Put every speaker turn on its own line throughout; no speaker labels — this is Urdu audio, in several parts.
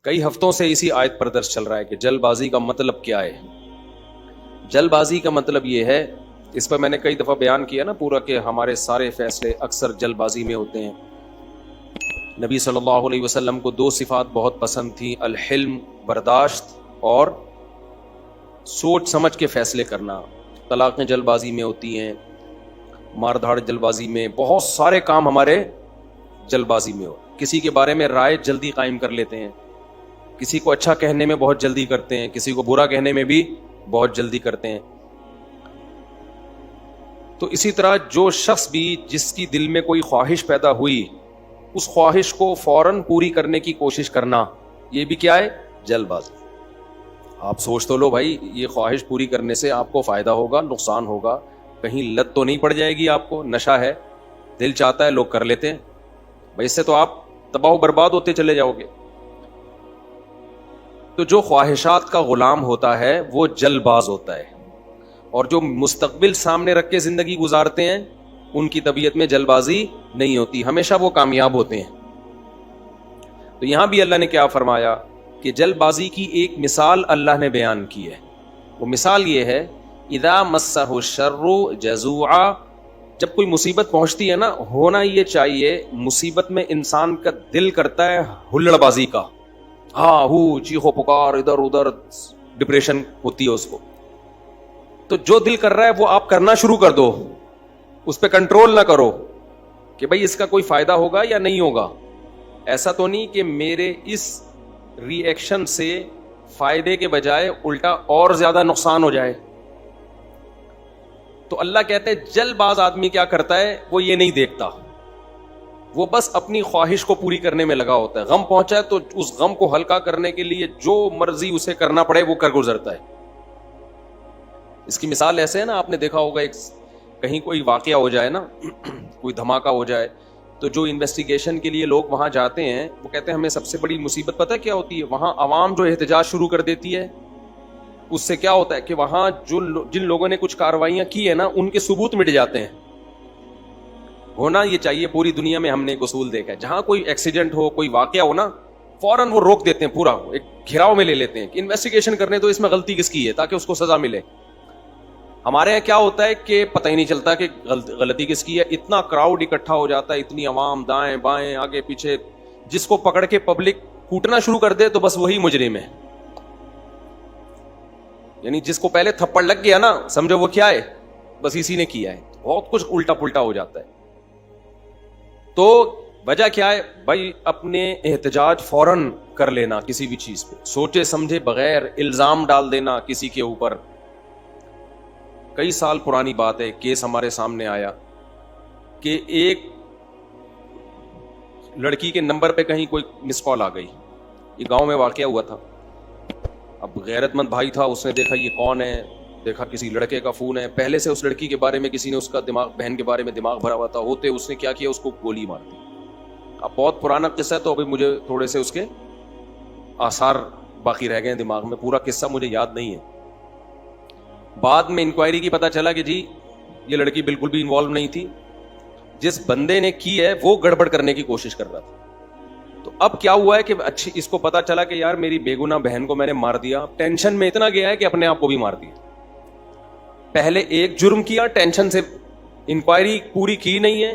کئی ہفتوں سے اسی آیت پر درس چل رہا ہے کہ جلد بازی کا مطلب کیا ہے. جلد بازی کا مطلب یہ ہے، اس پر میں نے کئی دفعہ بیان کیا نا پورا، کہ ہمارے سارے فیصلے اکثر جلد بازی میں ہوتے ہیں. نبی صلی اللہ علیہ وسلم کو دو صفات بہت پسند تھیں، الحلم برداشت اور سوچ سمجھ کے فیصلے کرنا. طلاقیں جلد بازی میں ہوتی ہیں، مار دھاڑ جلد بازی میں، بہت سارے کام ہمارے جلد بازی میں ہو. کسی کے بارے میں رائے جلدی قائم کر لیتے ہیں، کسی کو اچھا کہنے میں بہت جلدی کرتے ہیں، کسی کو برا کہنے میں بھی بہت جلدی کرتے ہیں. تو اسی طرح جو شخص بھی جس کی دل میں کوئی خواہش پیدا ہوئی، اس خواہش کو فوراً پوری کرنے کی کوشش کرنا، یہ بھی کیا ہے؟ جلد بازی. آپ سوچ تو لو بھائی، یہ خواہش پوری کرنے سے آپ کو فائدہ ہوگا، نقصان ہوگا، کہیں لت تو نہیں پڑ جائے گی آپ کو؟ نشہ ہے، دل چاہتا ہے، لوگ کر لیتے ہیں بھائی، اس سے تو آپ تباہ و برباد ہوتے چلے جاؤ گے. تو جو خواہشات کا غلام ہوتا ہے وہ جلد باز ہوتا ہے، اور جو مستقبل سامنے رکھ کے زندگی گزارتے ہیں ان کی طبیعت میں جلد بازی نہیں ہوتی، ہمیشہ وہ کامیاب ہوتے ہیں. تو یہاں بھی اللہ نے کیا فرمایا کہ جلد بازی کی ایک مثال اللہ نے بیان کی ہے. وہ مثال یہ ہے، اذا مسہ الشر جزوعا، جب کوئی مصیبت پہنچتی ہے نا، ہونا یہ چاہیے مصیبت میں انسان کا دل کرتا ہے ہلڑ بازی کا، ہاں ہو چیخو پکار، ادھر ادھر، ڈپریشن ہوتی ہے اس کو. تو جو دل کر رہا ہے وہ آپ کرنا شروع کر دو، اس پہ کنٹرول نہ کرو کہ بھئی اس کا کوئی فائدہ ہوگا یا نہیں ہوگا. ایسا تو نہیں کہ میرے اس ری ایکشن سے فائدے کے بجائے الٹا اور زیادہ نقصان ہو جائے. تو اللہ کہتے ہیں جلد باز آدمی کیا کرتا ہے، وہ یہ نہیں دیکھتا، وہ بس اپنی خواہش کو پوری کرنے میں لگا ہوتا ہے. غم پہنچا ہے تو اس غم کو ہلکا کرنے کے لیے جو مرضی اسے کرنا پڑے وہ کر گزرتا ہے. اس کی مثال ایسے ہے نا، آپ نے دیکھا ہوگا، ایک کہیں کوئی واقعہ ہو جائے نا، کوئی دھماکہ ہو جائے، تو جو انویسٹیگیشن کے لیے لوگ وہاں جاتے ہیں وہ کہتے ہیں ہمیں سب سے بڑی مصیبت پتہ کیا ہوتی ہے؟ وہاں عوام جو احتجاج شروع کر دیتی ہے، اس سے کیا ہوتا ہے کہ وہاں جن لوگوں نے کچھ کارروائیاں کی ہیں نا، ان کے ثبوت مٹ جاتے ہیں. ہونا یہ چاہیے، پوری دنیا میں ہم نے ایک اصول دیکھا ہے، جہاں کوئی ایکسیڈنٹ ہو، کوئی واقعہ ہو نا، فوراً وہ روک دیتے ہیں، پورا ایک گھیراؤ میں لے لیتے ہیں کہ انویسٹیگیشن کرنے تو اس میں غلطی کس کی ہے، تاکہ اس کو سزا ملے. ہمارے یہاں کیا ہوتا ہے کہ پتہ ہی نہیں چلتا کہ غلطی کس کی ہے. اتنا کراؤڈ اکٹھا ہو جاتا ہے، اتنی عوام دائیں بائیں آگے پیچھے، جس کو پکڑ کے پبلک کوٹنا شروع کر دے تو بس وہی مجرم ہے. یعنی جس کو پہلے تھپڑ لگ گیا نا، سمجھو وہ کیا ہے، بس اسی نے کیا ہے. بہت کچھ الٹا پلٹا ہو جاتا ہے. تو وجہ کیا ہے بھائی؟ اپنے احتجاج فوراً کر لینا کسی بھی چیز پہ، سوچے سمجھے بغیر الزام ڈال دینا کسی کے اوپر. کئی سال پرانی بات ہے، کیس ہمارے سامنے آیا کہ ایک لڑکی کے نمبر پہ کہیں کوئی مس کال آ گئی. یہ گاؤں میں واقعہ ہوا تھا. اب غیرت مند بھائی تھا، اس نے دیکھا یہ کون ہے، دیکھا کسی لڑکے کا فون ہے. پہلے سے اس لڑکی کے بارے میں کسی نے اس کا دماغ، بہن کے بارے میں دماغ بھرا ہوا تھا. ہوتے اس نے کیا کیا، اس کو گولی مار دی. اب بہت پرانا قصہ ہے تو ابھی مجھے تھوڑے سے اس کے آثار باقی رہ گئے دماغ میں، پورا قصہ مجھے یاد نہیں ہے. بعد میں انکوائری کی پتہ چلا کہ جی یہ لڑکی بالکل بھی انوالو نہیں تھی، جس بندے نے کی ہے وہ گڑبڑ کرنے کی کوشش کر رہا تھا. تو اب کیا ہوا ہے کہ اچھی اس کو پتا چلا کہ یار میری بے گناہ بہن کو میں نے مار دیا. ٹینشن میں اتنا گیا ہے کہ اپنے آپ کو بھی مار دیا. پہلے ایک جرم کیا، ٹینشن سے انکوائری پوری کی نہیں ہے.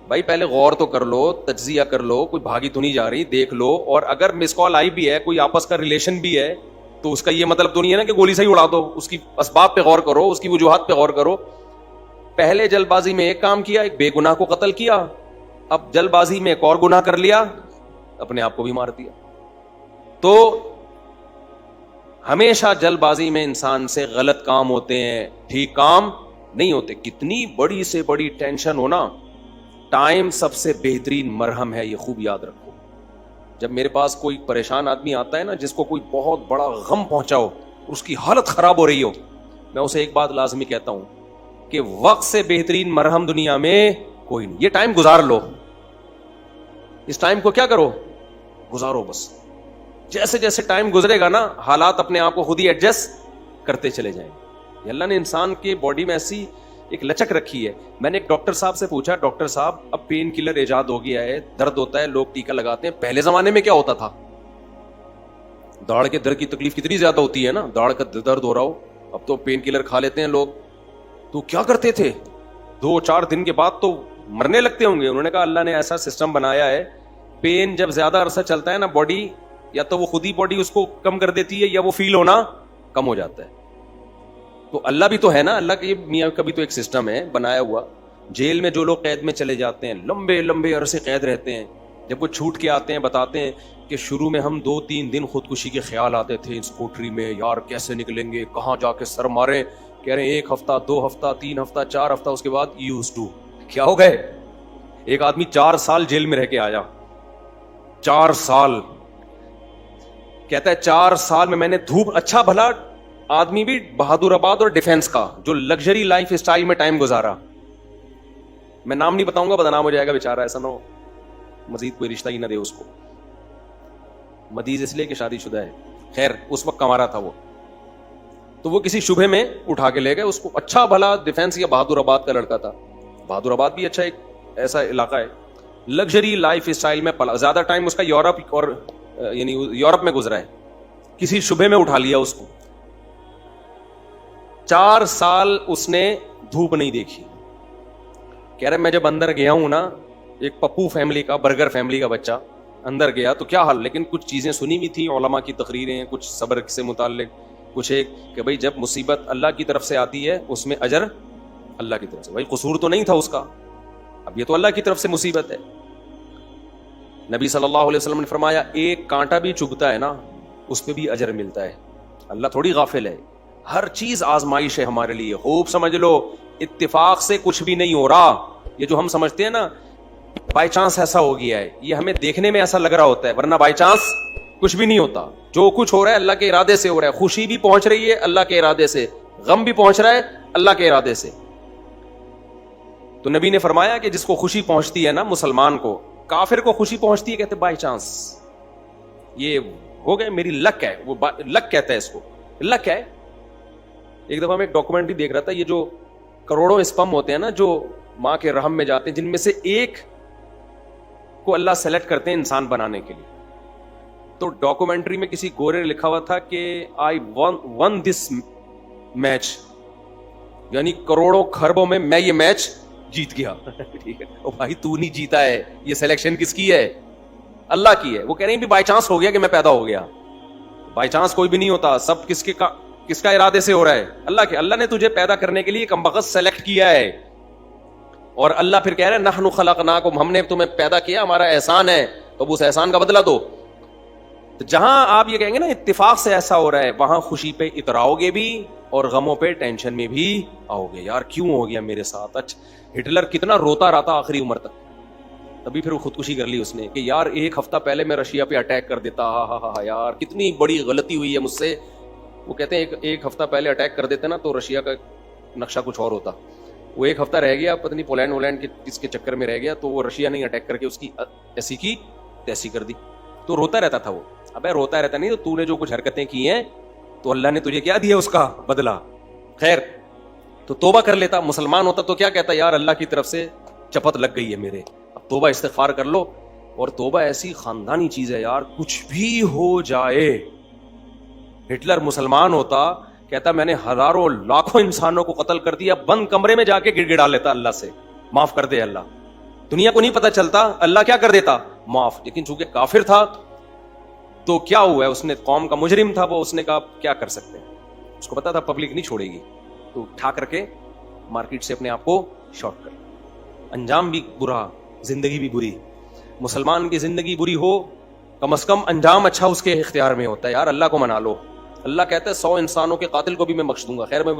بھائی پہلے غور تو کر لو، تجزیہ کر لو، کوئی بھاگی تو نہیں جا رہی، دیکھ لو. اور اگر مس کال آئی بھی ہے، کوئی آپس کا ریلیشن بھی ہے، تو اس کا یہ مطلب تو نہیں ہے نا کہ گولی سے ہی اڑا دو. اس کی اسباب پہ غور کرو، اس کی وجوہات پہ غور کرو. پہلے جلد بازی میں ایک کام کیا، ایک بے گناہ کو قتل کیا، اب جلد بازی میں ایک اور گناہ کر لیا، اپنے آپ کو بھی مار دیا. تو ہمیشہ جلد بازی میں انسان سے غلط کام ہوتے ہیں، ٹھیک کام نہیں ہوتے. کتنی بڑی سے بڑی ٹینشن ہونا، ٹائم سب سے بہترین مرہم ہے، یہ خوب یاد رکھو. جب میرے پاس کوئی پریشان آدمی آتا ہے نا، جس کو کوئی بہت بڑا غم پہنچا ہو، اس کی حالت خراب ہو رہی ہو، میں اسے ایک بات لازمی کہتا ہوں کہ وقت سے بہترین مرہم دنیا میں کوئی نہیں. یہ ٹائم گزار لو، اس ٹائم کو کیا کرو، گزارو بس. جیسے جیسے ٹائم گزرے گا نا، حالات اپنے آپ کو خود ہی ایڈجسٹ کرتے چلے جائیں. اللہ نے انسان کے باڈی میں ایسی ایک لچک رکھی ہے. میں نے ایک ڈاکٹر صاحب سے پوچھا، ڈاکٹر صاحب اب پین کلر ایجاد ہو گیا ہے، درد ہوتا ہے، لوگ ٹیکا لگاتے ہیں، پہلے زمانے میں کیا ہوتا تھا؟ داڑھ کے درد کی تکلیف کتنی زیادہ ہوتی ہے نا, داڑھ کا درد ہو رہا ہو, اب تو پین کلر کھا لیتے ہیں لوگ. تو کیا کرتے تھے 2-4 دن کے بعد تو مرنے لگتے ہوں گے. انہوں نے کہا اللہ نے ایسا سسٹم بنایا ہے, پین جب زیادہ عرصہ چلتا ہے نا باڈی, یا تو وہ خود ہی باڈی اس کو کم کر دیتی ہے یا وہ فیل ہونا کم ہو جاتا ہے. تو اللہ بھی تو ہے نا, اللہ کے میاں کا بھی تو ایک سسٹم ہے بنایا ہوا. جیل میں جو لوگ قید میں چلے جاتے ہیں, لمبے لمبے عرصے قید رہتے ہیں, جب وہ چھوٹ کے آتے ہیں بتاتے ہیں کہ شروع میں ہم 2-3 دن خودکشی کے خیال آتے تھے اس کوٹری میں, یار کیسے نکلیں گے, کہاں جا کے سر ماریں. کہہ رہے ہیں 1 ہفتہ 2 ہفتہ 3 ہفتہ 4 ہفتہ, اس کے بعد یوز ٹو. کیا ہو گئے؟ ایک آدمی 4 سال جیل میں رہ کے آیا, 4 سال. کہتا ہے 4 سال میں نے دھوپ, اچھا بھلا آدمی بھی بہادر آباد اور ڈیفینس کا جو لگژری لائف اسٹائل میں ٹائم گزارا. میں نام نہیں بتاؤں گا, بدنام ہو جائے گا بیچارہ, ایسا نہ ہو مزید کوئی رشتہ ہی نہ دے اس کو. مدیز اس لیے کہ شادی شدہ ہے. خیر اس وقت کما رہا تھا وہ, تو وہ کسی شبہ میں اٹھا کے لے گئے اس کو. اچھا بھلا ڈیفینس یا بہادر آباد کا لڑکا تھا. بہادر آباد بھی اچھا ایک ایسا علاقہ ہے, لگژری لائف اسٹائل میں پلا, زیادہ ٹائم اس کا یورپ اور یعنی یورپ میں گزرا ہے. کسی شبہ میں اٹھا لیا اس کو. 4 سال اس نے دھوپ نہیں دیکھی. کہہ رہے میں جب اندر گیا ہوں نا, ایک پپو فیملی کا, برگر فیملی کا بچہ اندر گیا تو کیا حال, لیکن کچھ چیزیں سنی بھی تھی علماء کی تقریریں, کچھ صبر سے متعلق, کچھ ایک کہ بھائی جب مصیبت اللہ کی طرف سے آتی ہے اس میں اجر اللہ کی طرف سے. بھائی قصور تو نہیں تھا اس کا, اب یہ تو اللہ کی طرف سے مصیبت ہے. نبی صلی اللہ علیہ وسلم نے فرمایا ایک کانٹا بھی چبھتا ہے نا اس پہ بھی اجر ملتا ہے. اللہ تھوڑی غافل ہے, ہر چیز آزمائش ہے ہمارے لیے. خوب سمجھ لو, اتفاق سے کچھ بھی نہیں ہو رہا. یہ جو ہم سمجھتے ہیں نا بائی چانس ایسا ہو گیا ہے, یہ ہمیں دیکھنے میں ایسا لگ رہا ہوتا ہے, ورنہ بائی چانس کچھ بھی نہیں ہوتا. جو کچھ ہو رہا ہے اللہ کے ارادے سے ہو رہا ہے. خوشی بھی پہنچ رہی ہے اللہ کے ارادے سے, غم بھی پہنچ رہا ہے اللہ کے ارادے سے. تو نبی نے فرمایا کہ جس کو خوشی پہنچتی ہے نا مسلمان کو, کافر کو خوشی پہنچتی ہے, کہتے بائی چانس یہ ہو گئے, میری لک ہے. وہ لک کہتا ہے اس کو, لک ہے. ایک دفعہ میں ایک ڈاکومنٹری دیکھ رہا تھا, یہ جو کروڑوں اسپم ہوتے ہیں نا جو ماں کے رحم میں جاتے ہیں, جن میں سے ایک کو اللہ سلیکٹ کرتے ہیں انسان بنانے کے لیے. تو ڈاکومنٹری میں کسی گورے نے لکھا ہوا تھا کہ آئی ون دس میچ, یعنی کروڑوں خربوں میں میں یہ میچ جیت گیا. ٹھیک ہے, او بھائی تو نہیں جیتا ہے, یہ سلیکشن کس کی ہے؟ اللہ کی ہے. وہ کہہ رہے ہیں بھی بائی چانس ہو گیا کہ میں پیدا ہو گیا. بائی چانس کوئی بھی نہیں ہوتا, سب کس کا ارادے سے ہو رہا ہے؟ اللہ کے. اللہ نے تجھے پیدا کرنے کے لیے کمبخت سلیکٹ کیا ہے. اور اللہ پھر کہہ رہے ہیں نحن خلقناکم, ہم نے تمہیں پیدا کیا, ہمارا احسان ہے, تو اس احسان کا بدلہ دو. تو جہاں آپ یہ کہیں گے نا اتفاق سے ایسا ہو رہا ہے, وہاں خوشی پہ اتراؤ گے بھی اور غموں پہ ٹینشن میں بھی آؤ گے. یار کیوں ہو گیا میرے ساتھ؟ اچھا ہٹلر کتنا روتا رہا تھا آخری عمر تک, تبھی پھر وہ خودکشی کر لی اس نے کہ یار 1 ہفتہ پہلے میں رشیا پہ اٹیک کر دیتا, ہاں یار کتنی بڑی غلطی ہوئی ہے مجھ سے. وہ کہتے ہیں ایک ہفتہ پہلے اٹیک کر دیتے نا تو رشیا کا نقشہ کچھ اور ہوتا. وہ 1 ہفتہ رہ گیا, پتہ نہیں پولینڈ کے کس کے چکر میں رہ گیا, تو وہ رشیا نے اٹیک کر کے اس کی ایسی کی تیسی کر دی. تو روتا رہتا تھا وہ. ابے روتا رہتا نہیں, تو نے جو کچھ حرکتیں کی ہیں تو اللہ نے تجھے کیا دیا اس کا بدلہ. خیر تو توبہ کر لیتا. مسلمان ہوتا تو کیا کہتا, یار اللہ کی طرف سے چپت لگ گئی ہے میرے, اب توبہ استغفار کر لو. اور توبہ ایسی خاندانی چیز ہے یار, کچھ بھی ہو جائے. ہٹلر مسلمان ہوتا, کہتا میں نے ہزاروں لاکھوں انسانوں کو قتل کر دیا, بند کمرے میں جا کے گڑ گڑا لیتا اللہ سے, معاف کر دے اللہ. دنیا کو نہیں پتا چلتا, اللہ کیا کر دیتا, معاف. لیکن چونکہ کافر تھا تو کیا ہوا ہے, اس نے قوم کا مجرم تھا وہ, اس نے کہا کیا کر سکتے ہیں, اس کو پتا تھا پبلک نہیں چھوڑے گی, تو اٹھا کر کے مارکیٹ سے اپنے آپ کو شارٹ کر. انجام بھی برا, زندگی بھی بری. مسلمان کی زندگی بری ہو, کم از کم انجام اچھا اس کے اختیار میں ہوتا ہے. یار اللہ کو منا لو. اللہ کہتا ہے 100 انسانوں کے قاتل کو بھی میں بخش دوں گا. خیر میں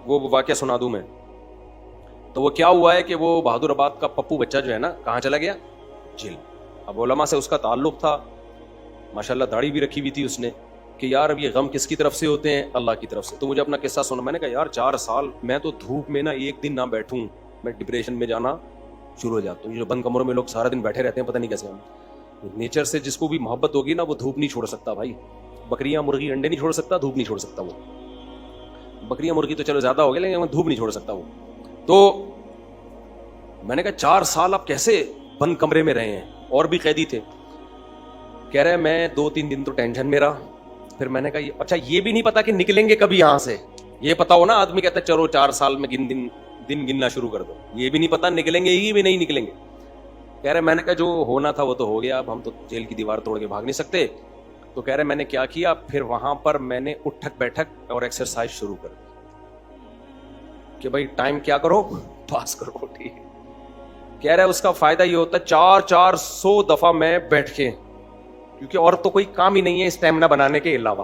وہ واقعہ سنا دوں میں. تو وہ کیا ہوا ہے کہ وہ بہادر آباد کا پپو بچہ جو ہے نا, کہاں چلا گیا, جیل. اب علماء سے اس کا تعلق تھا, ماشاءاللہ داڑھی بھی رکھی ہوئی تھی اس نے, کہ یار اب یہ غم کس کی طرف سے ہوتے ہیں, اللہ کی طرف سے. تو مجھے اپنا قصہ سنا, میں نے کہا یار 4 سال میں تو دھوپ میں نا 1 دن نہ بیٹھوں, میں ڈپریشن میں جانا شروع ہو جاتا ہوں. جو بند کمروں میں لوگ سارا دن بیٹھے رہتے ہیں, پتہ نہیں کیسے. ہم نیچر سے جس کو بھی محبت ہوگی نا, وہ دھوپ نہیں چھوڑ سکتا بھائی. بکریاں مرغی انڈے نہیں چھوڑ سکتا, دھوپ نہیں چھوڑ سکتا. وہ بکریاں مرغی تو چلو زیادہ ہو گیا, لیکن دھوپ نہیں چھوڑ سکتا وہ. تو میں نے کہا 4 سال آپ کیسے بند کمرے میں رہے ہیں, اور بھی قیدی تھے. کہہ رہے میں 2-3 دن تو ٹینشن میں رہا. پھر میں نے کہا اچھا یہ بھی نہیں پتا کہ نکلیں گے کبھی یہاں سے. یہ پتا ہو نا آدمی کہتا ہے چلو 4 سال میں دن گننا شروع کر دو. یہ بھی نہیں پتا نکلیں گے ہی بھی نہیں نکلیں گے. کہہ رہے میں نے کہا جو ہونا تھا وہ تو ہو گیا, اب ہم تو جیل کی دیوار توڑ کے بھاگ نہیں سکتے. تو کہہ رہے میں نے کیا کیا, پھر وہاں پر میں نے اٹھک بیٹھک اور ایکسرسائز شروع کر دی کہ بھائی ٹائم کیا کرو, پاس کرو. ٹھیک ہے. کہہ رہے اس کا فائدہ یہ ہوتا ہے 400 دفعہ میں بیٹھ کے, کیونکہ اور تو کوئی کام ہی نہیں ہے اسٹیمنا بنانے کے علاوہ.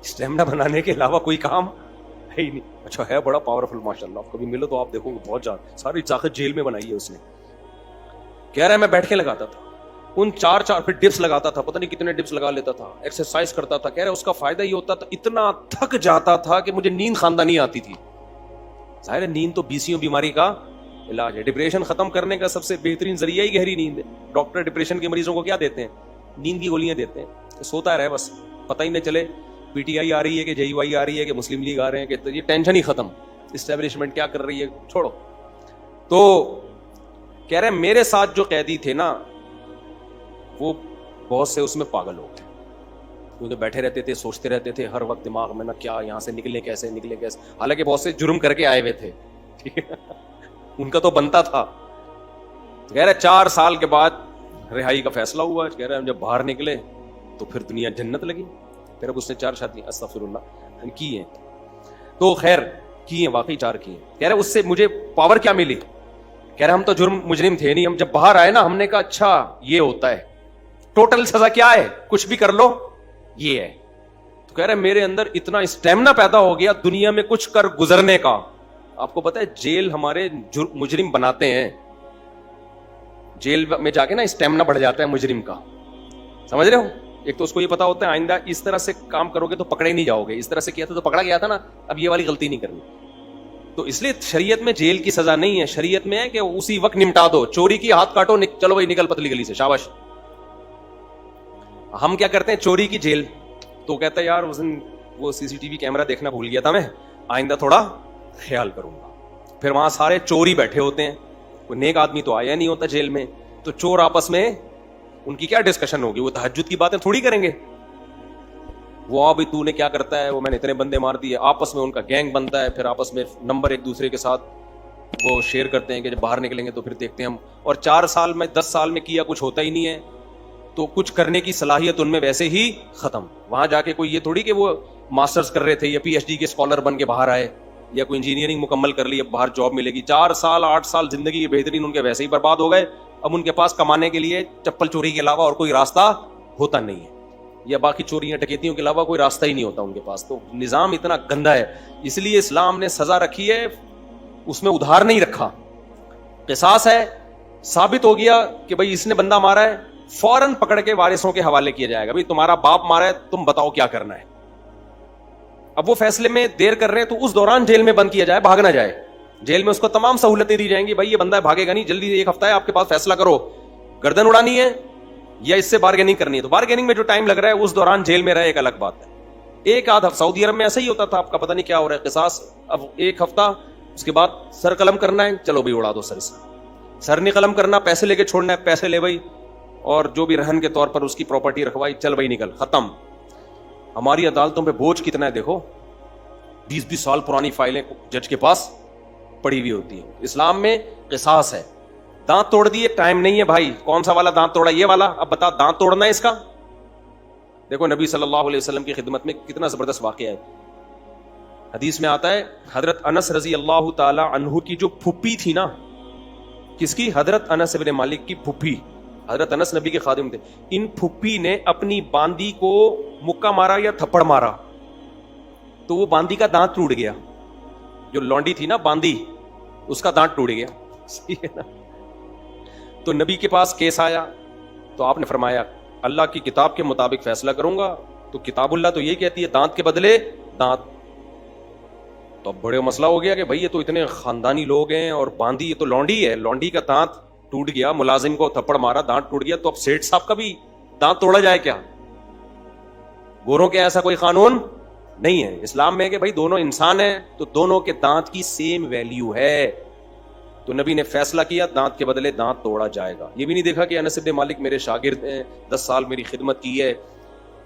اسٹیمنا بنانے کے علاوہ کوئی کام ہے ہی نہیں. اچھا ہے بڑا پاورفل ماشاء اللہ, آپ کبھی ملو تو آپ دیکھو گے بہت زیادہ ساری طاقت جیل میں بنائی ہے اس نے. کہہ رہا ہے میں بیٹھ کے لگاتا تھا ان 4 پھر ڈپس لگاتا تھا, پتہ نہیں کتنے ڈپس لگا لیتا تھا, ایکسرسائز کرتا تھا. کہہ رہا ہے اس کا فائدہ یہ ہوتا تھا اتنا تھک جاتا تھا کہ مجھے نیند خاندانی آتی تھی. ظاہر ہے نیند تو بیسیوں بیماری کا علاج ہے. ڈپریشن ختم کرنے کا سب سے بہترین ذریعہ ہی گہری نیند ہے. ڈاکٹر ڈپریشن کے مریضوں کو کیا دیتے ہیں, نیند کی گولیاں دیتے ہیں, سوتا رہے بس, پتہ ہی نہ چلے پی ٹی آئی آ رہی ہے کہ جے یو آئی آ رہی ہے کہ مسلم لیگ آ رہے ہیں, کہ یہ ٹینشن ہی ختم, اسٹیبلشمنٹ کیا کر رہی ہے چھوڑو. تو کہہ رہے میرے ساتھ جو قیدی تھے نا وہ بہت سے اس میں پاگل ہو گئے, کیونکہ بیٹھے رہتے تھے, سوچتے رہتے تھے ہر وقت دماغ میں نا کیا یہاں سے نکلے کیسے, حالانکہ بہت سے جرم کر کے آئے ہوئے تھے. ٹھیک ہے, ان کا تو بنتا تھا. کہہ رہے 4 سال کے بعد رہائی کا فیصلہ ہوا. کہہ رہے ہم جب باہر نکلے تو پھر دنیا جنت لگی. پھر اب اس نے 4 شادیاں استغفر اللہ کی ہیں, تو خیر کی ہیں, واقعی 4 کی ہیں. کہہ رہے اس سے مجھے پاور کیا ملی. کہہ رہے ہم تو جرم مجرم تھے نہیں, ہم جب باہر آئے نا ہم نے کہا اچھا یہ ہوتا ہے, ٹوٹل سزا کیا ہے, کچھ بھی کر لو یہ ہے. تو کہہ رہے میرے اندر اتنا اسٹیمنا پیدا ہو گیا دنیا میں کچھ کر گزرنے کا. آپ کو پتا ہے جیل ہمارے مجرم بناتے ہیں, جیل میں جا کے نا اسٹیمنا بڑھ جاتا ہے مجرم کا, سمجھ رہے ہو. ایک تو اس کو یہ پتا ہوتا ہے آئندہ اس طرح سے کام کرو گے تو پکڑے نہیں جاؤ گے, اس طرح سے کیا تھا تو پکڑا گیا تھا نا, اب یہ والی غلطی نہیں کرنی. تو اس لیے شریعت میں جیل کی سزا نہیں ہے, شریعت میں ہے کہ اسی وقت نمٹا دو. چوری کی ہاتھ کاٹو, چلو بھائی نکل پتلی گلی سے, شاباش. ہم کیا کرتے ہیں چوری کی جیل, تو کہتا ہے یار اس دن وہ سی سی ٹی وی کیمرہ دیکھنا بھول گیا تھا میں, آئندہ تھوڑا خیال کروں گا. پھر وہاں سارے چور ہی بیٹھے ہوتے ہیں, کوئی نیک آدمی تو آیا نہیں ہوتا جیل میں, تو چور آپس میں ان کی کیا ڈسکشن ہوگی, وہ تہجد کی باتیں تھوڑی کریں گے. وہ ابھی تو نے کیا کرتا ہے, وہ میں نے اتنے بندے مار دیے, آپس میں ان کا گینگ بنتا ہے, پھر آپس میں نمبر ایک دوسرے کے ساتھ وہ شیئر کرتے ہیں کہ جب باہر نکلیں گے تو پھر دیکھتے ہیں ہم. اور 4 سال میں 10 سال میں کیا کچھ ہوتا ہی نہیں ہے, تو کچھ کرنے کی صلاحیت ان میں ویسے ہی ختم. وہاں جا کے کوئی یہ تھوڑی کہ وہ ماسٹرز کر رہے تھے یا پی ایچ ڈی کے اسکالر بن کے باہر آئے, یا کوئی انجینئرنگ مکمل کر لی اب باہر جاب ملے گی. 4 سال 8 سال زندگی کے بہترین ان کے ویسے ہی برباد ہو گئے. اب ان کے پاس کمانے کے لیے چپل چوری کے علاوہ اور کوئی راستہ ہوتا نہیں ہے, یا باقی چوریاں ڈکیتیوں کے علاوہ کوئی راستہ ہی نہیں ہوتا ان کے پاس. تو نظام اتنا گندا ہے, اس لیے اسلام نے سزا رکھی ہے, اس میں ادھار نہیں رکھا. قصاص ہے, ثابت ہو گیا کہ بھائی اس نے بندہ مارا ہے, فوراً پکڑ کے وارثوں کے حوالے کیا جائے گا, بھائی تمہارا باپ مارا ہے, تم بتاؤ کیا کرنا ہے. اب وہ فیصلے میں دیر کر رہے ہیں تو اس دوران جیل میں بند کیا جائے, بھاگ نہ جائے. جیل میں اس کو تمام سہولتیں دی جائیں گی, بھائی یہ بندہ بھاگے گا نہیں, جلدی 1 ہفتہ ہے آپ کے پاس, فیصلہ کرو گردن اڑانی ہے یا اس سے بارگیننگ کرنی ہے. تو بارگیننگ میں جو ٹائم لگ رہا ہے اس دوران جیل میں رہے ایک الگ بات ہے. 1 آدھ ہفتہ سعودی عرب میں ایسا ہی ہوتا تھا, آپ کا پتہ نہیں کیا ہو رہا ہے. قصاص اب 1 ہفتہ, اس کے بعد سر قلم کرنا ہے, چلو بھائی اڑا دو سر سے. سر نہیں قلم کرنا, پیسے لے کے چھوڑنا ہے, پیسے لے بھائی, اور جو بھی رہن کے طور پر اس کی پراپرٹی رکھوائی, چل بھائی نکل, ختم. ہماری عدالتوں پہ بوجھ کتنا ہے دیکھو, 20 سال پرانی فائلیں جج کے پاس پڑی ہوئی ہوتی ہیں. اسلام میں قصاص ہے. دانت توڑ دیے, ٹائم نہیں ہے بھائی, کون سا والا دانت توڑا, یہ والا, اب بتا دانت توڑنا ہے اس کا. دیکھو نبی صلی اللہ علیہ وسلم کی خدمت میں کتنا زبردست واقعہ ہے. حدیث میں آتا ہے حضرت انس رضی اللہ تعالی عنہ کی جو پھپھی تھی نا, کس کی, حضرت انس بن مالک کی پھپھی. حضرت انس نبی کے خادم تھے. ان پھپھی نے اپنی باندی کو مکہ مارا یا تھپڑ مارا, تو وہ باندی کا دانت ٹوٹ گیا. جو لونڈی تھی نا باندی, اس کا دانت ٹوٹ گیا. تو نبی کے پاس کیس آیا, تو آپ نے فرمایا اللہ کی کتاب کے مطابق فیصلہ کروں گا. تو کتاب اللہ تو یہ کہتی ہے دانت کے بدلے دانت. تو اب بڑے مسئلہ ہو گیا کہ بھئی یہ تو اتنے خاندانی لوگ ہیں, اور باندی یہ تو لونڈی ہے, لونڈی کا دانت ٹوٹ گیا, ملازم کو تھپڑ مارا, دانت ٹوٹ گیا, تو اب سیٹھ صاحب کا بھی دانت توڑا جائے کیا؟ گوروں کے ایسا کوئی قانون نہیں ہے. اسلام میں کہ بھئی دونوں انسان ہیں تو دونوں کے دانت کی سیم ویلیو ہے. تو نبی نے فیصلہ کیا دانت کے بدلے دانت توڑا جائے گا. یہ بھی نہیں دیکھا کہ انس بن مالک میرے شاگرد ہیں, 10 سال میری خدمت کی ہے,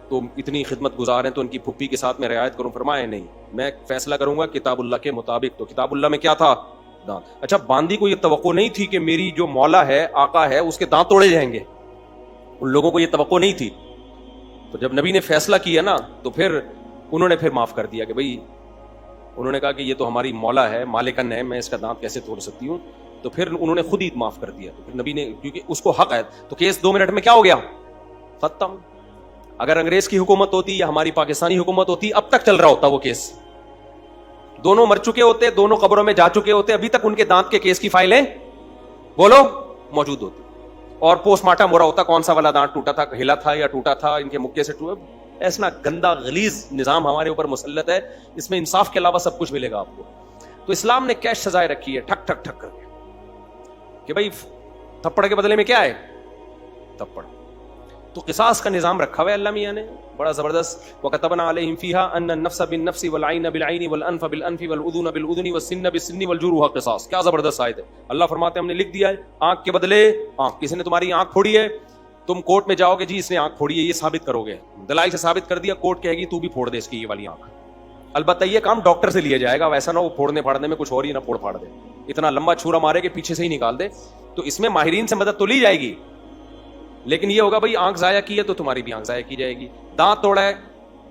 تو اتنی خدمت گزار ہیں تو ان کی پھپھی کے ساتھ میں رعایت کروں. فرمایا نہیں, میں فیصلہ کروں گا کتاب اللہ کے مطابق. تو کتاب اللہ میں کیا تھا؟ دانت. اچھا, باندی کو یہ توقع نہیں تھی کہ میری جو مولا ہے, آقا ہے, اس کے دانت توڑے جائیں گے. ان لوگوں کو یہ توقع نہیں تھی. تو جب نبی نے فیصلہ کیا نا, تو پھر انہوں نے پھر معاف کر دیا کہ بھئی, انہوں نے کہا کہ یہ تو ہماری مولا ہے, مالکن ہے, میں اس کا دانت کیسے توڑ سکتی ہوں. تو پھر انہوں نے خود ہی معاف کر دیا. تو پھر نبی نے, کیونکہ اس کو حق ہے, تو کیس 2 منٹ میں کیا ہو گیا؟ ختم. اگر انگریز کی حکومت ہوتی یا ہماری پاکستانی حکومت ہوتی, اب تک چل رہا ہوتا وہ کیس. دونوں مر چکے ہوتے, دونوں قبروں میں جا چکے ہوتے, ابھی تک ان کے دانت کے کیس کی فائلیں بولو موجود ہوتی, اور پوسٹ مارٹم ہو رہا ہوتا کون سا والا دانت ٹوٹا تھا, ہلا تھا یا ٹوٹا تھا, ان کے مکے سے ٹوٹا. ایسا گندا غلیظ نظام ہمارے اوپر مسلط ہے, اس میں انصاف کے علاوہ سب کچھ ملے گا آپ کو. تو اسلام نے کیش سزائیں رکھی ہے, ٹھک ٹھک ٹھک کر کے, کہ بھائی تھپڑ کے بدلے میں کیا ہے؟ تھپڑ. تو قصاص کا نظام رکھا ہوا ہے اللہ میاں نے بڑا زبردست. وَكَتَبْنَا عَلَيْهِمْ فِيهَا أَنَّ النَّفْسَ بِالنَّفْسِ وَالْعَيْنَ بِالْعَيْنِ وَالْأَنْفَ بِالْأَنْفِ وَالْأُذُنَ بِالْأُذُنِ وَالسِّنَّ بِالسِّنِّ وَالْجُرُوحَ قِصَاص. کیا زبردست آیت ہے. اللہ فرماتے ہیں ہم نے لکھ دیا ہے, آنکھ کے بدلے آنکھ. کسی نے تمہاری آنکھ پھوڑی ہے, تم کورٹ میں جاؤ گے, جی اس نے آنکھ پھوڑی ہے, یہ ثابت کرو گے, دلائل سے ثابت کر دیا, کورٹ کہے گی تو بھی پھوڑ دے اس کی یہ والی آنکھ. البتہ یہ کام ڈاکٹر سے لیا جائے گا, ویسا نہ وہ پھوڑنے پھاڑنے میں کچھ اور ہی نہ پھوڑ پھاڑ دے, اتنا لمبا چھرا مارے کہ پیچھے سے ہی نکال دے. تو اس میں ماہرین سے مدد تو لی جائے گی, لیکن یہ ہوگا بھائی آنکھ ضائع کی ہے تو تمہاری بھی آنکھ ضائع کی جائے گی. دانت توڑا ہے,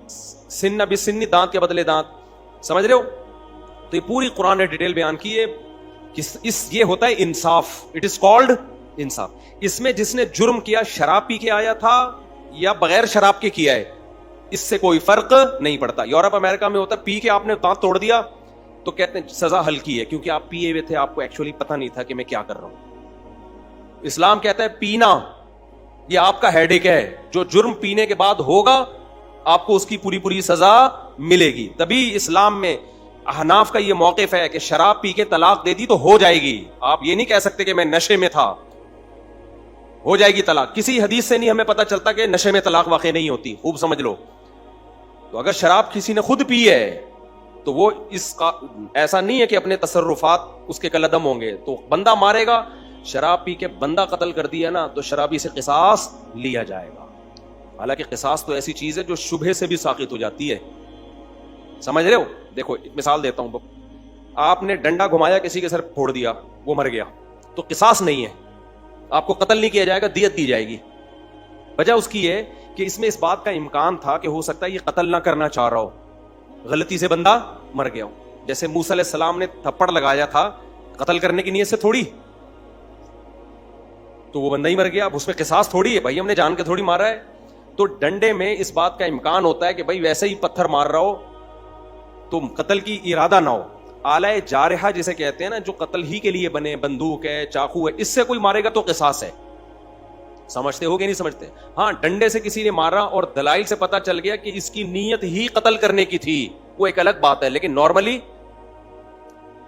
سن بسن, دانت کے بدلے دانت. سمجھ رہے ہو؟ تو یہ پوری قرآن نے ڈیٹیل بیان کی ہے. یہ ہوتا ہے انصاف, اٹ از کالڈ انصاف. اس میں جس نے جرم کیا شراب پی کے آیا تھا یا بغیر شراب کے کیا ہے, اس سے کوئی فرق نہیں پڑتا. یورپ امریکہ میں ہوتا ہے پی کے آپ نے دانت توڑ دیا تو کہتے ہیں سزا ہلکی ہے, کیونکہ آپ پیے ہوئے تھے, آپ کو ایکچولی پتہ نہیں تھا کہ میں کیا کر رہا ہوں. اسلام کہتا ہے پینا یہ آپ کا ہیڈ ایک ہے, جو جرم پینے کے بعد ہوگا آپ کو اس کی پوری پوری سزا ملے گی. تبھی اسلام میں احناف کا یہ موقف ہے کہ شراب پی کے طلاق دے دی تو ہو جائے گی. آپ یہ نہیں کہہ سکتے کہ میں نشے میں تھا, ہو جائے گی طلاق. کسی حدیث سے نہیں ہمیں پتہ چلتا کہ نشے میں طلاق واقع نہیں ہوتی, خوب سمجھ لو. تو اگر شراب کسی نے خود پی ہے تو وہ اس کا ایسا نہیں ہے کہ اپنے تصرفات اس کے کالعدم ہوں گے, تو بندہ مارے گا. شراب پی کے بندہ قتل کر دیا نا تو شرابی سے قصاص لیا جائے گا. حالانکہ قصاص تو ایسی چیز ہے جو شبہ سے بھی ساقط ہو جاتی ہے. سمجھ رہے ہو؟ دیکھو ایک مثال دیتا ہوں. آپ نے ڈنڈا گھمایا, کسی کے سر پھوڑ دیا, وہ مر گیا, تو قصاص نہیں ہے, آپ کو قتل نہیں کیا جائے گا, دیت دی جائے گی. وجہ اس کی ہے کہ اس میں اس بات کا امکان تھا کہ ہو سکتا ہے یہ قتل نہ کرنا چاہ رہا ہو, غلطی سے بندہ مر گیا ہو. جیسے موسیٰ علیہ السلام نے تھپڑ لگایا تھا قتل کرنے کی نیت سے تھوڑی, تو وہ بندہ ہی مر گیا. اب اس میں قصاص تھوڑی ہے بھائی, ہم نے جان کے تھوڑی مارا ہے. تو ڈنڈے میں اس بات کا امکان ہوتا ہے کہ بھائی ویسے ہی پتھر مار رہا ہو تو قتل کی ارادہ نہ ہو. آلہ جارحہ جسے کہتے ہیں نا, جو قتل ہی کے لیے بنے, بندوق ہے, چاقو ہے, اس سے کوئی مارے گا تو قصاص ہے. سمجھتے ہو کہ نہیں سمجھتے؟ ہاں, ڈنڈے سے کسی نے مارا اور دلائل سے پتا چل گیا کہ اس کی نیت ہی قتل کرنے کی تھی, وہ ایک الگ بات ہے. لیکن نارملی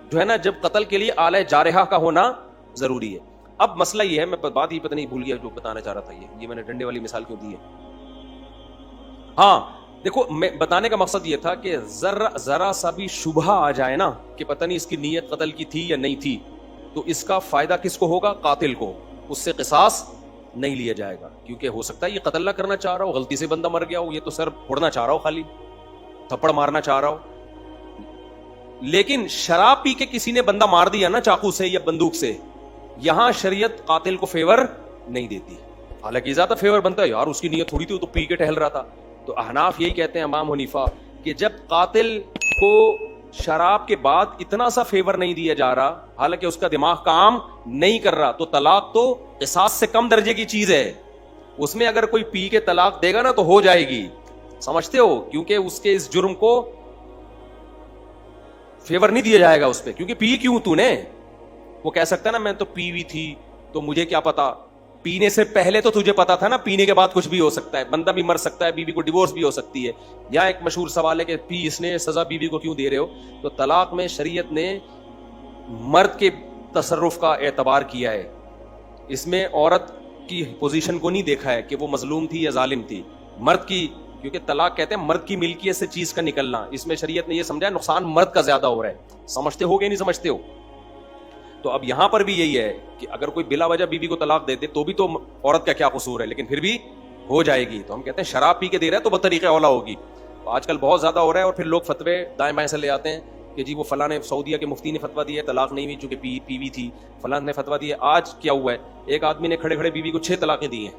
جو ہے نا, جب قتل کے لیے آلہ جارحہ کا ہونا ضروری ہے. اب مسئلہ یہ ہے, میں بات ہی پتہ نہیں بھول گیا جو بتانا چاہ رہا تھا. یہ میں نے ڈنڈے والی مثال کیوں دی ہے. ہاں دیکھو, میں بتانے کا مقصد یہ تھا کہ ذرا سا بھی شبہ آ جائے نا کہ پتہ نہیں اس کی نیت قتل کی تھی یا نہیں تھی, تو اس کا فائدہ کس کو ہوگا؟ قاتل کو. اس سے قصاص نہیں لیا جائے گا, کیونکہ ہو سکتا ہے یہ قتل نہ کرنا چاہ رہا ہو, غلطی سے بندہ مر گیا ہو, یہ تو سر پھوڑنا چاہ رہا ہو, خالی تھپڑ مارنا چاہ رہا ہو. لیکن شراب پی کے کسی نے بندہ مار دیا نا چاقو سے یا بندوق سے, یہاں شریعت قاتل کو فیور نہیں دیتی. حالانکہ زیادہ فیور بنتا ہے, یار اس کی نیت تھوڑی تھی, وہ تو پی کے ٹہل رہا تھا. تو احناف یہی کہتے ہیں, امام حنیفہ, کہ جب قاتل کو شراب کے بعد اتنا سا فیور نہیں دیا جا رہا, حالانکہ اس کا دماغ کام نہیں کر رہا, تو طلاق تو قصاص سے کم درجے کی چیز ہے. اس میں اگر کوئی پی کے طلاق دے گا نا تو ہو جائے گی. سمجھتے ہو؟ کیونکہ اس کے اس جرم کو فیور نہیں دیا جائے گا اس پہ, کیونکہ پی کیوں تو نے. وہ کہہ سکتا ہے نا, میں تو پی ہوئی تھی تو مجھے کیا پتا, پینے سے پہلے تو تجھے پتا تھا نا, پینے کے بعد کچھ بھی ہو سکتا ہے, بندہ بھی مر سکتا ہے, بیوی کو ڈیورس بھی ہو سکتی ہے. یہاں ایک مشہور سوال ہے کہ پی اس نے, سزا بیوی کو کیوں دے رہے ہو؟ تو طلاق میں شریعت نے مرد کے تصرف کا اعتبار کیا ہے, اس میں عورت کی پوزیشن کو نہیں دیکھا ہے کہ وہ مظلوم تھی یا ظالم تھی. مرد کی, کیونکہ طلاق کہتے ہیں مرد کی ملکیت سے چیز کا نکلنا, اس میں شریعت نے یہ سمجھا نقصان مرد کا زیادہ ہو رہا ہے. سمجھتے ہو کہ نہیں سمجھتے ہو؟ تو اب یہاں پر بھی یہی ہے کہ اگر کوئی بلا وجہ بیوی کو طلاق دے دے تو بھی تو عورت کا کیا قصور ہے, لیکن پھر بھی ہو جائے گی. تو ہم کہتے ہیں شراب پی کے دے رہا ہے تو بطریقہ اولا ہوگی. آج کل بہت زیادہ ہو رہا ہے, اور پھر لوگ فتوے دائیں بائیں سے لے آتے ہیں کہ جی وہ فلاں نے, سعودیہ کے مفتی نے فتویٰ دیا ہے طلاق نہیں ہوئی چونکہ پی وی تھی, فلاں نے فتویٰ دیا. آج کیا ہوا ہے, ایک آدمی نے کھڑے کھڑے بیوی کو 6 طلاقیں دی ہیں,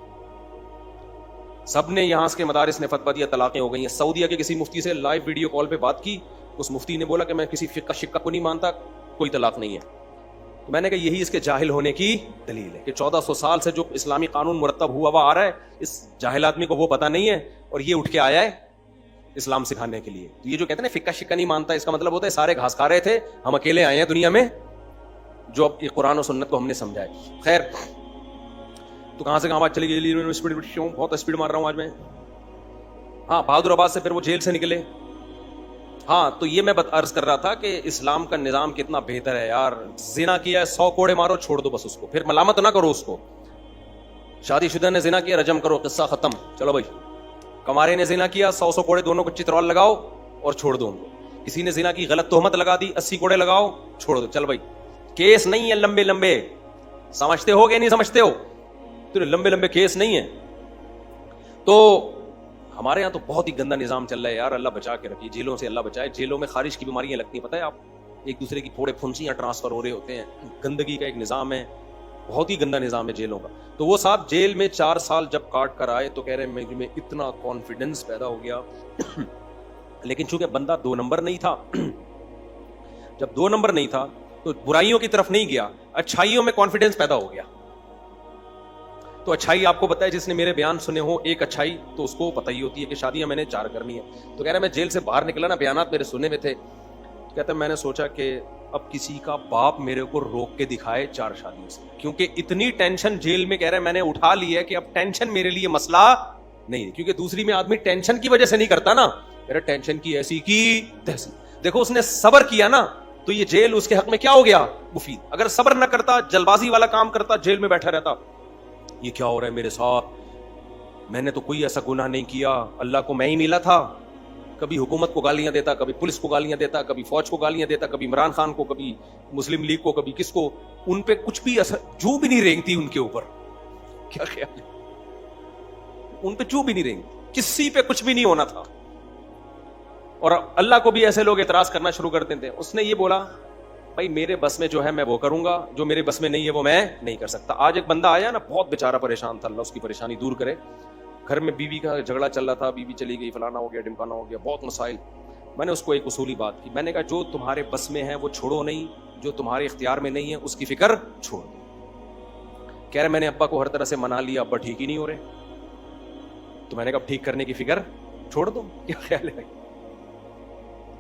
سب نے یہاں کے مدارس نے فتویٰ دیا طلاقیں ہو گئی ہیں. سعودیہ کے کسی مفتی سے لائیو ویڈیو کال پہ بات کی, اس مفتی نے بولا کہ میں کسی فقہ شقہ کو نہیں مانتا, کوئی طلاق نہیں ہے. تو میں نے کہا یہی اس کے جاہل ہونے کی دلیل ہے کہ 1400 سال سے جو اسلامی قانون مرتب ہوا ہوا آ رہا ہے, اس جاہل آدمی کو وہ پتہ نہیں ہے, اور یہ اٹھ کے آیا ہے اسلام سکھانے کے لیے. تو یہ جو کہتے ہیں نا فقہ شقہ نہیں مانتا, اس کا مطلب ہوتا ہے سارے گھاس کھا رہے تھے, ہم اکیلے آئے ہیں دنیا میں جو اب قرآن و سنت کو ہم نے سمجھا ہے. خیر, تو کہاں سے کہاں بات چلی گئی, بہت اسپیڈ مار رہا ہوں آج میں. ہاں, بہادر آباد سے پھر وہ جیل سے نکلے. ہاں, تو یہ میں عرض کر رہا تھا کہ اسلام کا نظام کتنا بہتر ہے یار. زنا کیا ہے 100 کوڑے مارو, چھوڑ دو بس اس کو, پھر ملامت نہ کرو اس کو. شادی شدہ نے زنا کیا, رجم کرو, قصہ ختم, چلو بھائی. کمارے نے زنا کیا, 100 کوڑے دونوں کو چترال لگاؤ اور چھوڑ دو ان کو. کسی نے زنا کی غلط تہمت لگا دی, 80 کوڑے لگاؤ, چھوڑ دو, چل بھائی. کیس نہیں ہے لمبے لمبے, سمجھتے ہو کہ نہیں سمجھتے ہو, تو لمبے لمبے کیس نہیں ہے. تو ہمارے یہاں تو بہت ہی گندا نظام چل رہا ہے یار, اللہ بچا کے رکھیے, جیلوں سے اللہ بچائے. جیلوں میں خارج کی بیماریاں لگتی ہیں, پتہ ہے آپ, ایک دوسرے کی پھوڑے پھنسیاں ٹرانسفر ہو رہے ہوتے ہیں. گندگی کا ایک نظام ہے, بہت ہی گندا نظام ہے جیلوں کا. تو وہ صاحب جیل میں 4 سال جب کاٹ کر آئے تو کہہ رہے ہیں میں اتنا کانفیڈنس پیدا ہو گیا. لیکن چونکہ بندہ 2 نمبر نہیں تھا, جب 2 نمبر نہیں تھا تو برائیوں کی طرف نہیں گیا, اچھائیوں میں کانفیڈنس پیدا ہو گیا. تو اچھائی آپ کو پتا ہے, جس نے میرے بیان سنے ہو ایک اچھائی تو اس کو پتہ ہی ہوتی ہے کہ شادیاں میں نے 4 کرنی ہے. تو کہہ رہا ہے میں جیل سے باہر نکلا نا, بیانات میرے سننے میں تھے, کہتا ہے میں نے سوچا کہ اب کسی کا باپ میرے کو روک کے دکھائے 4 شادیوں سے, کیونکہ اتنی ٹینشن جیل میں کہہ رہے ہیں میں نے اٹھا لی ہے کہ اب ٹینشن میرے لیے مسئلہ نہیں. کیونکہ دوسری میں آدمی ٹینشن کی وجہ سے نہیں کرتا نا, میرا ٹینشن کی ایسی کی تیسی. دیکھو اس نے صبر کیا نا, تو یہ جیل اس کے حق میں کیا ہو گیا, مفید. اگر صبر نہ کرتا, جلد بازی والا کام کرتا, جیل میں بیٹھا رہتا, یہ کیا ہو رہا ہے میرے ساتھ, میں نے تو کوئی ایسا گناہ نہیں کیا, اللہ کو میں ہی ملا تھا. کبھی حکومت کو گالیاں دیتا, کبھی پولیس کو گالیاں دیتا, کبھی فوج کو گالیاں دیتا, کبھی عمران خان کو, کبھی مسلم لیگ کو, کبھی کس کو. ان پہ کچھ بھی اثر جو بھی نہیں رینگتی ان کے اوپر. کیا خیال ہے, ان پہ جو بھی نہیں رینگتی, کسی پہ کچھ بھی نہیں ہونا تھا. اور اللہ کو بھی ایسے لوگ اعتراض کرنا شروع کر دیتے ہیں. اس نے یہ بولا بھائی میرے بس میں جو ہے میں وہ کروں گا, جو میرے بس میں نہیں ہے وہ میں نہیں کر سکتا. آج ایک بندہ آیا نا, بہت بیچارہ پریشان تھا, اللہ اس کی پریشانی دور کرے. گھر میں بیوی کا جھگڑا چل رہا تھا, بیوی چلی گئی, فلانا ہو گیا, ڈمکانا ہو گیا, بہت مسائل. میں نے اس کو ایک اصولی بات کی, میں نے کہا جو تمہارے بس میں ہے وہ چھوڑو نہیں, جو تمہارے اختیار میں نہیں ہے اس کی فکر چھوڑ دو. کہہ رہے میں نے ابا کو ہر طرح سے منا لیا, ابا ٹھیک ہی نہیں ہو رہے. تو میں نے کہا ٹھیک کرنے کی فکر چھوڑ دو. کیا خیال ہے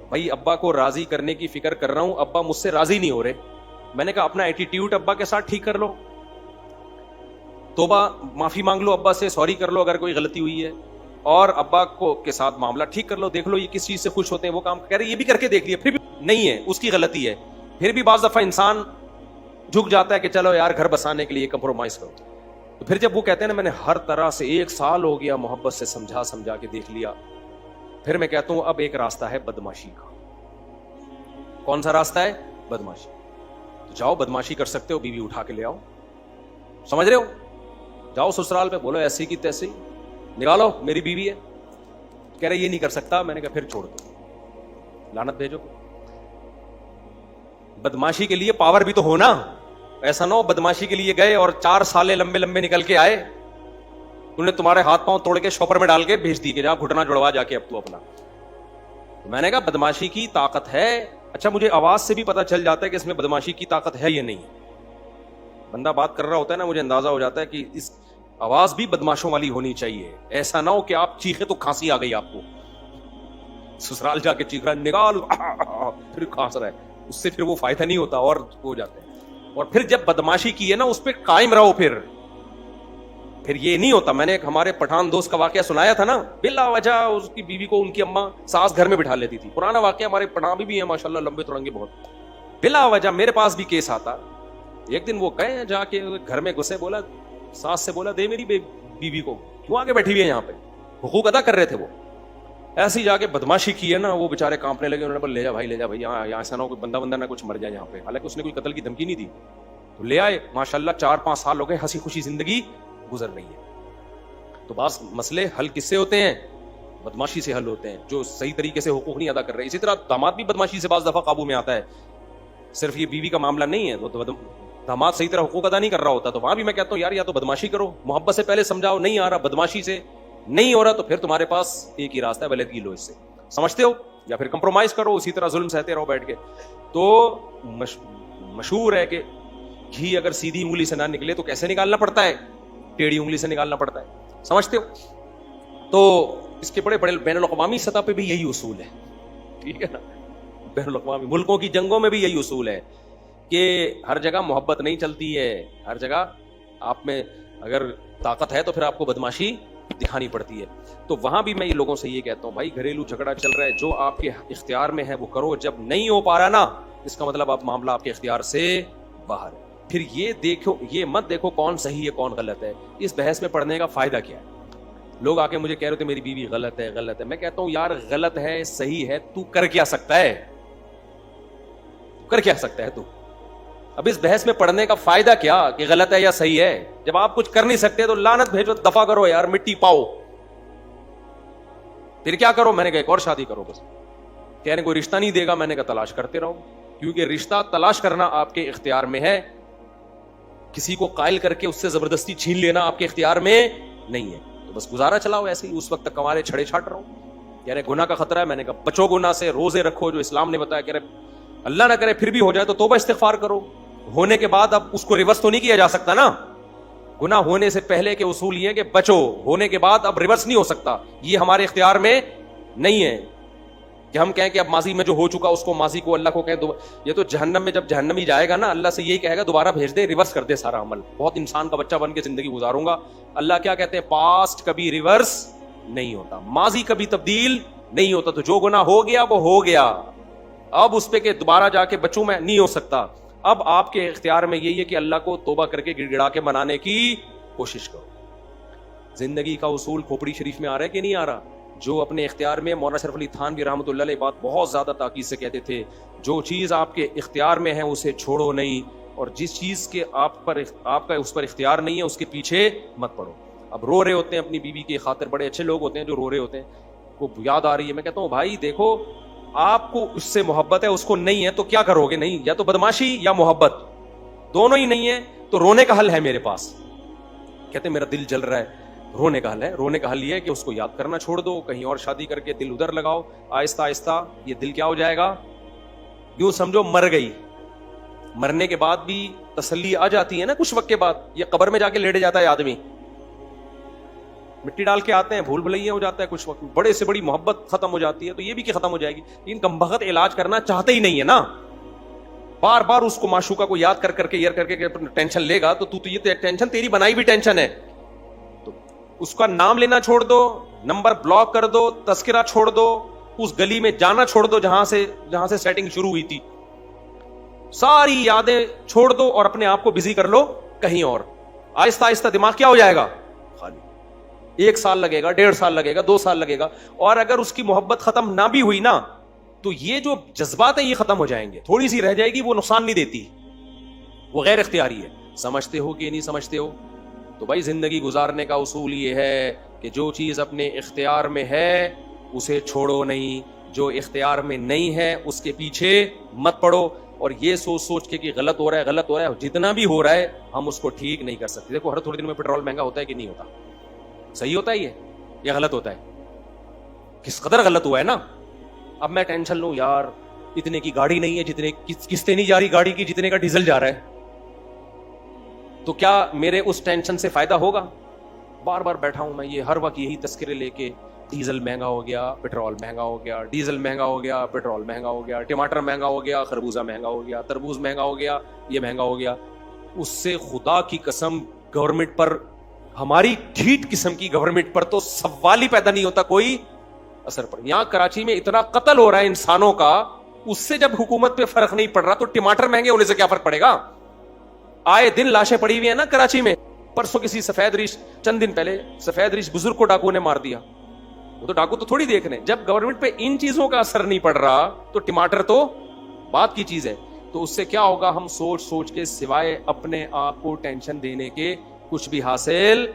بھائی, ابا کو راضی کرنے کی فکر کر رہا ہوں, ابا مجھ سے راضی نہیں ہو رہے. میں نے کہا اپنا ایٹیٹیوڈ ابا کے ساتھ ٹھیک کر لو, توبہ معافی مانگ لو ابا سے, سوری کر لو اگر کوئی غلطی ہوئی ہے, اور ابا کو کے ساتھ معاملہ ٹھیک کر لو, دیکھ لو یہ کس چیز سے خوش ہوتے ہیں, وہ کام. کہہ رہے یہ بھی کر کے دیکھ لیا, پھر بھی نہیں ہے, اس کی غلطی ہے. پھر بھی بعض دفعہ انسان جھک جاتا ہے کہ چلو یار گھر بسانے کے لیے کمپرومائز کرو. تو پھر جب وہ کہتے ہیں نا میں نے ہر طرح سے 1 سال ہو گیا محبت سے سمجھا کے دیکھ لیا, پھر میں کہتا ہوں اب ایک راستہ ہے بدماشی کا. کون سا راستہ ہے, بدماشی. تو جاؤ بدماشی کر سکتے ہو, بیوی اٹھا کے لے آؤ, سمجھ رہے ہو, جاؤ سسرال پہ, بولو ایسی کی تیسی نکالو میری بیوی ہے. کہہ رہے یہ نہیں کر سکتا. میں نے کہا پھر چھوڑ دو, لعنت بھیجو. بدماشی کے لیے پاور بھی تو ہونا, ایسا نہ ہو بدماشی کے لیے گئے اور 4 سالے لمبے لمبے نکل کے آئے, انہوں نے تمہارے ہاتھ پاؤں توڑ کے شوپر میں ڈال کے بھیج دی کہ جا گھٹنا جڑوا جا کے اب تو اپنا. میں نے کہا بدماشی کی طاقت ہے. اچھا مجھے آواز سے بھی پتا چل جاتا ہے کہ اس میں بدماشی کی طاقت ہے یا نہیں. بندہ بات کر رہا ہوتا ہے نا, مجھے اندازہ ہو جاتا ہے کہ اس آواز بھی بدماشوں والی ہونی چاہیے. ایسا نہ ہو کہ آپ چیخے تو کھانسی آ گئی آپ کو, سسرال جا کے چیخ رہا ہے نکال, پھر کھانس رہا ہے, اس سے پھر وہ فائدہ نہیں ہوتا اور ہو جاتے ہیں. اور پھر جب بدماشی کی ہے نا اس پہ قائم رہو, پھر یہ نہیں ہوتا. میں نے ایک ہمارے پٹھان دوست کا واقعہ سنایا تھا نا, بلا وجہ اس کی بیوی کو ان کی اماں ساس گھر میں بٹھا لیتی تھی. پرانا واقعہ, ہمارے پٹھان بھی ہیں ماشاءاللہ, لمبے تڑنگے بہت. بلا وجہ میرے پاس بھی کیس آتا. ایک دن وہ گئے جا کے گھر میں گھسے, بولا ساس سے بولا دے میری بیوی کو, کیوں آگے بیٹھی ہوئی ہے یہاں پہ, حقوق ادا کر رہے تھے وہ. ایسی جا کے بدماشی کی ہے نا, وہ بےچارے کانپنے لگے, انہوں نے بولا لے جا بھائی لے جا بھائی, یہاں ایسا نہ ہو کوئی بندہ نہ کچھ مر جائے یہاں پہ. حالانکہ اس نے کوئی قتل کی دھمکی نہیں دی, تو لے آئے. ماشاءاللہ 4-5 سال ہو گئے, ہنسی خوشی زندگی گزر رہی ہے. تو بعض مسئلے حل کس سے ہوتے ہیں؟ بدماشی سے حل ہوتے ہیں, جو صحیح طریقے سے حقوق نہیں ادا کر رہے. اسی طرح داماد بھی بدماشی سے بعض دفعہ قابو میں آتا ہے, صرف یہ بیوی کا معاملہ نہیں ہے. تو داماد صحیح طرح حقوق ادا نہیں کر رہا ہوتا, تو وہاں بھی میں کہتا ہوں یار یا تو بدماشی کرو, محبت سے پہلے سمجھاؤ, نہیں آ رہا بدماشی سے نہیں ہو رہا, تو پھر تمہارے پاس ایک ہی راستہ ہے, بلیدگی لو اس سے, سمجھتے ہو, یا پھر کمپرومائز کرو, اسی طرح ظلم سہتے رہو بیٹھ کے. تو مشہور ہے کہ گھی اگر سیدھی انگلی سے نہ نکلے تو کیسے نکالنا پڑتا ہے؟ ٹیڑھی انگلی سے نکالنا پڑتا ہے, سمجھتے ہو. تو اس کے بڑے بڑے بین الاقوامی سطح پہ بھی یہی اصول ہے, ٹھیک ہے نا, بین الاقوامی ملکوں کی جنگوں میں بھی یہی اصول ہے کہ ہر جگہ محبت نہیں چلتی ہے, ہر جگہ آپ میں اگر طاقت ہے تو پھر آپ کو بدماشی دکھانی پڑتی ہے. تو وہاں بھی میں یہ لوگوں سے یہ کہتا ہوں بھائی گھریلو جھگڑا چل رہا ہے, جو آپ کے اختیار میں ہے وہ کرو, جب نہیں ہو پا رہا نا اس کا مطلب آپ معاملہ آپ کے اختیار سے باہر ہے. پھر یہ مت دیکھو کون صحیح ہے کون غلط ہے, اس بحث میں پڑھنے کا فائدہ کیا ہے؟ لوگ آ کے مجھے کہہ رہے تھے میری بیوی غلط ہے غلط ہے, میں کہتا ہوں یار غلط ہے صحیح ہے, تو کر کیا سکتا ہے, کر کیا سکتا ہے تو؟ اب اس بحث میں پڑھنے کا فائدہ کیا کہ غلط ہے یا صحیح ہے؟ جب آپ کچھ کر نہیں سکتے تو لعنت بھیجو, دفع کرو یار, مٹی پاؤ, پھر کیا کرو؟ میں نے کہا ایک اور شادی کرو بس. کہہ رہے کوئی رشتہ نہیں دے گا, میں نے کہا تلاش کرتے رہو, کیونکہ رشتہ تلاش کرنا آپ کے اختیار میں ہے, کسی کو قائل کر کے اس سے زبردستی چھین لینا آپ کے اختیار میں نہیں ہے. تو بس گزارا چلاؤ ایسے ہی, اس وقت تک کمارے چھڑے چھاٹ رہو. کہہ رہے گناہ کا خطرہ ہے, میں نے کہا بچو گناہ سے, روزے رکھو جو اسلام نے بتایا. کہہ رہے اللہ نہ کرے پھر بھی ہو جائے تو توبہ استغفار کرو, ہونے کے بعد اب اس کو ریورس تو نہیں کیا جا سکتا نا, گناہ ہونے سے پہلے کے اصول یہ ہے کہ بچو, ہونے کے بعد اب ریورس نہیں ہو سکتا, یہ ہمارے اختیار میں نہیں ہے کہ ہم کہیں کہ اب ماضی میں جو ہو چکا اس کو ماضی کو اللہ کو کہیں. یہ تو جہنم میں جب جہنمی جائے گا نا اللہ سے یہی کہے گا دوبارہ بھیج دے, ریورس کر دے سارا عمل, بہت انسان کا بچہ بن کے زندگی گزاروں گا. اللہ کیا کہتے ہیں, پاسٹ کبھی ریورس نہیں ہوتا, ماضی کبھی تبدیل نہیں ہوتا. تو جو گناہ ہو گیا وہ ہو گیا, اب اس پہ کہ دوبارہ جا کے بچوں میں نہیں ہو سکتا. اب آپ کے اختیار میں یہی ہے کہ اللہ کو توبہ کر کے گڑ گڑا کے منانے کی کوشش کرو. زندگی کا اصول کھوپڑی شریف میں آ رہا ہے کہ نہیں آ رہا؟ جو اپنے اختیار میں, مولانا شرف علی تھانوی رحمۃ اللہ علیہ بات بہت زیادہ تاکید سے کہتے تھے, جو چیز آپ کے اختیار میں ہے اسے چھوڑو نہیں, اور جس چیز کے آپ کا اس پر اختیار نہیں ہے اس کے پیچھے مت پڑو. اب رو رہے ہوتے ہیں اپنی بیوی کی خاطر, بڑے اچھے لوگ ہوتے ہیں جو رو رہے ہوتے ہیں, کو یاد آ رہی ہے, میں کہتا ہوں بھائی دیکھو آپ کو اس سے محبت ہے اس کو نہیں ہے تو کیا کرو گے؟ نہیں, یا تو بدماشی یا محبت, دونوں ہی نہیں ہے تو رونے کا حل ہے میرے پاس. کہتے میرا دل جل رہا ہے, رونے کا حل ہے. رونے کا حل یہ ہے کہ اس کو یاد کرنا چھوڑ دو, کہیں اور شادی کر کے دل ادھر لگاؤ, آہستہ آہستہ یہ دل کیا ہو جائے گا, یوں سمجھو مر گئی. مرنے کے بعد بھی تسلی آ جاتی ہے نا کچھ وقت کے بعد, یہ قبر میں جا کے لیٹے جاتا ہے آدمی, مٹی ڈال کے آتے ہیں, بھول بھلیا ہو جاتا ہے کچھ وقت, بڑے سے بڑی محبت ختم ہو جاتی ہے, تو یہ بھی کہ ختم ہو جائے گی. ان کمبخت علاج کرنا چاہتے ہی نہیں ہے نا, بار بار اس کو معشوقہ کو یاد کر کے یار کر کے ٹینشن لے گا, تو یہ ٹینشن تیری بنائی بھی ٹینشن ہے. تو اس کا نام لینا چھوڑ دو, نمبر بلاک کر دو, تذکرہ چھوڑ دو, اس گلی میں جانا چھوڑ دو جہاں سے سیٹنگ شروع ہوئی تھی, ساری یادیں چھوڑ دو اور اپنے آپ کو بزی کر لو کہیں اور. آہستہ آہستہ دماغ کیا ہو جائے گا, خالی. 1 سال لگے گا, 1.5 سال لگے گا, 2 سال لگے گا, اور اگر اس کی محبت ختم نہ بھی ہوئی نا تو یہ جو جذبات ہیں یہ ختم ہو جائیں گے, تھوڑی سی رہ جائے گی, وہ نقصان نہیں دیتی, وہ غیر اختیاری ہے. سمجھتے ہو کہ نہیں سمجھتے ہو؟ تو بھائی زندگی گزارنے کا اصول یہ ہے کہ جو چیز اپنے اختیار میں ہے اسے چھوڑو نہیں, جو اختیار میں نہیں ہے اس کے پیچھے مت پڑو, اور یہ سوچ کے کہ غلط ہو رہا ہے, جتنا بھی ہو رہا ہے ہم اس کو ٹھیک نہیں کر سکتے. دیکھو ہر تھوڑے دن میں پیٹرول مہنگا ہوتا ہے کہ نہیں ہوتا, صحیح ہوتا ہے یہ یا غلط ہوتا ہے؟ کس قدر غلط ہوا ہے نا. اب میں ٹینشن لوں یار اتنے کی گاڑی نہیں ہے, جتنے قسطیں نہیں جا رہی گاڑی کی جتنے کا ڈیزل جا رہا ہے, تو کیا میرے اس ٹینشن سے فائدہ ہوگا؟ بار بار بیٹھا ہوں میں یہ ہر وقت یہی تذکرے لے کے, ڈیزل مہنگا ہو گیا, پیٹرول مہنگا ہو گیا, ڈیزل مہنگا ہو گیا, پیٹرول مہنگا ہو گیا, ٹماٹر مہنگا ہو گیا, خربوزہ مہنگا ہو گیا, تربوز مہنگا ہو گیا, یہ مہنگا ہو گیا. اس سے خدا کی قسم گورنمنٹ پر, ہماری ڈھیٹ قسم کی گورنمنٹ پر تو سوال ہی پیدا نہیں ہوتا کوئی اثر پڑ. یہاں کراچی میں اتنا قتل ہو رہا ہے انسانوں کا, اس سے جب حکومت پہ فرق نہیں پڑ رہا تو ٹماٹر مہنگے ہونے سے کیا فرق پڑے گا؟ آئے دن لاشیں پڑی ہوئی ہیں نا کراچی میں. پرسوں کسی سفید ریش, چند دن پہلے سفید ریش بزرگ کو ڈاکو نے مار دیا, وہ تو ڈاکو تو تھوڑی دیکھ رہے ہیں. جب گورنمنٹ پہ ان چیزوں کا اثر نہیں پڑ رہا تو ٹماٹر تو بات کی چیز ہے. تو اس سے کیا ہوگا, ہم سوچ سوچ کے سوائے اپنے آپ کو ٹینشن دینے کے کچھ بھی حاصل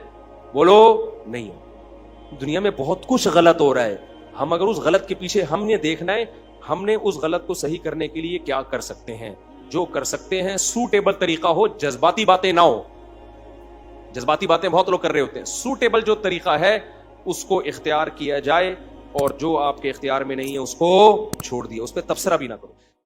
بولو نہیں ہو. دنیا میں بہت کچھ غلط ہو رہا ہے, ہم اگر اس غلط کے پیچھے ہم نے دیکھنا ہے ہم نے اس غلط کو صحیح کرنے کے لیے کیا کر سکتے ہیں. جو کر سکتے ہیں سوٹیبل طریقہ ہو, جذباتی باتیں نہ ہو. جذباتی باتیں بہت لوگ کر رہے ہوتے ہیں, سوٹیبل جو طریقہ ہے اس کو اختیار کیا جائے, اور جو آپ کے اختیار میں نہیں ہے اس کو چھوڑ دیا, اس پہ تبصرہ بھی نہ کرو.